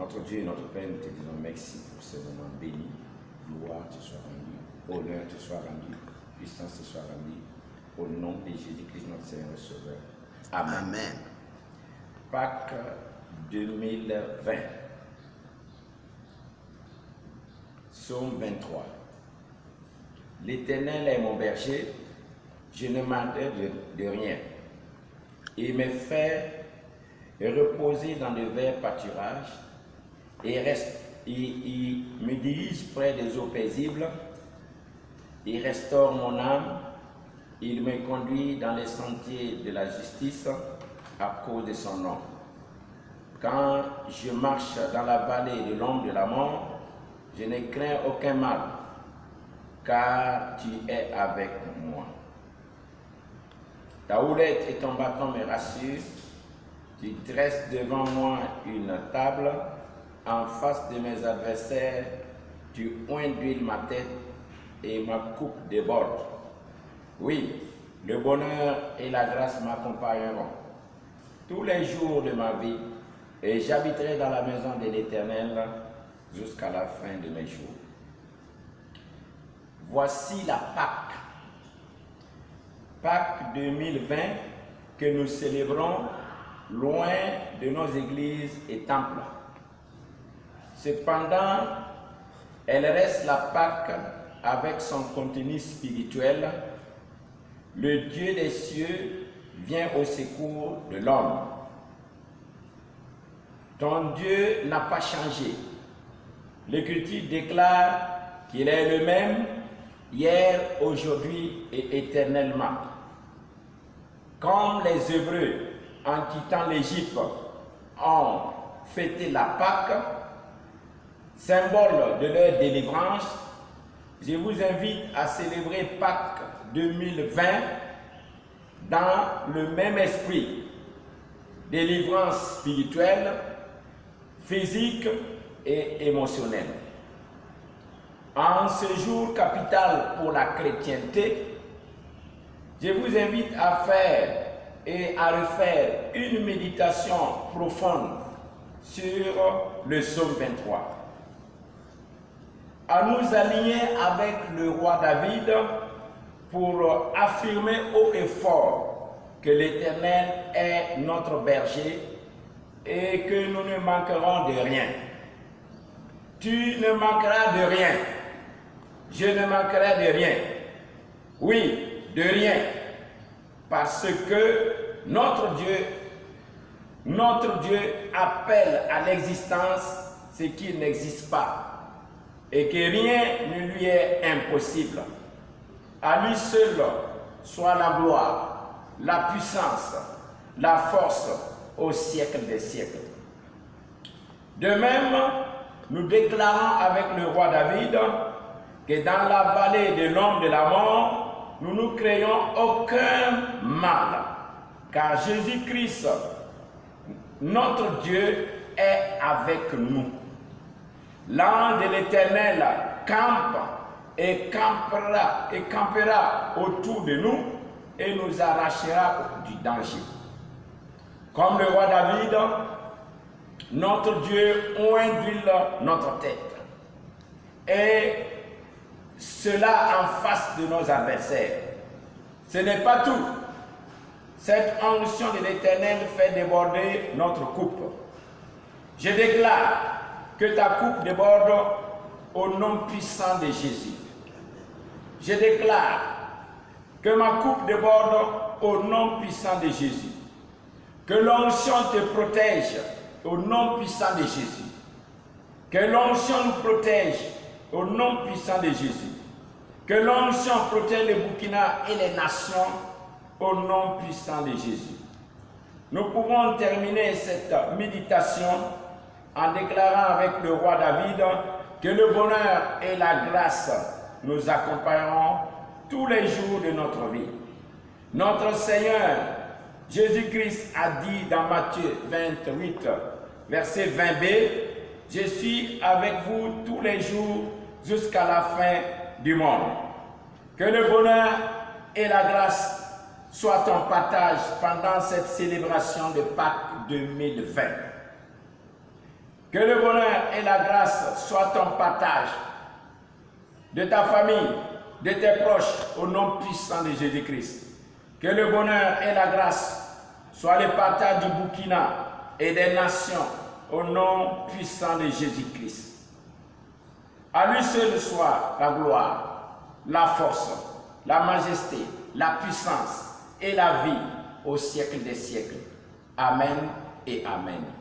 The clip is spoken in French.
Notre Dieu et notre Père, nous te disons merci pour ce moment béni. Gloire te soit rendue, honneur te soit rendu, puissance te soit rendue. Au nom de Jésus-Christ, notre Seigneur et Sauveur. Amen. Amen. Pâques 2020. Psaume 23. L'Éternel est mon berger, je ne manquerai de rien. Il me fait reposer dans de verts pâturages il me dirige près des eaux paisibles. Il restaure mon âme. Il me conduit dans les sentiers de la justice à cause de son nom. Quand je marche dans la vallée de l'ombre de la mort, je ne crains aucun mal, car tu es avec moi. Ta houlette et ton bâton me rassurent. Tu dresses devant moi une table en face de mes adversaires. Tu oins d'huile ma tête et ma coupe déborde. Oui, le bonheur et la grâce m'accompagneront tous les jours de ma vie et j'habiterai dans la maison de l'Éternel jusqu'à la fin de mes jours. Voici la Pâque. Pâques 2020 que nous célébrons loin de nos églises et temples. Cependant, elle reste la Pâque avec son contenu spirituel. Le Dieu des cieux vient au secours de l'homme. Ton Dieu n'a pas changé. L'Écriture déclare qu'il est le même hier, aujourd'hui et éternellement. Comme les Hébreux, en quittant l'Égypte, ont fêté la Pâque, symbole de leur délivrance, je vous invite à célébrer Pâques 2020 dans le même esprit, délivrance spirituelle, physique et émotionnelle. En ce jour capital pour la chrétienté, je vous invite à faire et à refaire une méditation profonde sur le psaume 23. À nous aligner avec le roi David pour affirmer haut et fort que l'Éternel est notre berger et que nous ne manquerons de rien. Tu ne manqueras de rien. Je ne manquerai de rien. Oui, de rien. Parce que notre Dieu appelle à l'existence ce qui n'existe pas et que rien ne lui est impossible. À lui seul soit la gloire, la puissance, la force au siècle des siècles. De même, nous déclarons avec le roi David que dans la vallée de l'ombre de la mort, nous ne craignons aucun mal, car Jésus-Christ, notre Dieu, est avec nous. L'ange de l'Éternel campe et campera autour de nous et nous arrachera du danger. Comme le roi David, notre Dieu oint d'huile notre tête. Et cela en face de nos adversaires. Ce n'est pas tout. Cette onction de l'Éternel fait déborder notre coupe. Je déclare que ta coupe déborde au nom puissant de Jésus. Je déclare que ma coupe déborde au nom puissant de Jésus. Que l'onction te protège au nom puissant de Jésus. Que l'onction nous protège au nom puissant de Jésus. Que l'onction protège le Burkina et les nations au nom puissant de Jésus. Nous pouvons terminer cette méditation en déclarant avec le roi David que le bonheur et la grâce nous accompagneront tous les jours de notre vie. Notre Seigneur Jésus-Christ a dit dans Matthieu 28, verset 20b, « Je suis avec vous tous les jours jusqu'à la fin du monde. » Que le bonheur et la grâce soient en partage pendant cette célébration de Pâques 2020. Que le bonheur et la grâce soient ton partage de ta famille, de tes proches, au nom puissant de Jésus-Christ. Que le bonheur et la grâce soient le partage du Burkina et des nations, au nom puissant de Jésus-Christ. À lui seul soit la gloire, la force, la majesté, la puissance et la vie au siècle des siècles. Amen et Amen.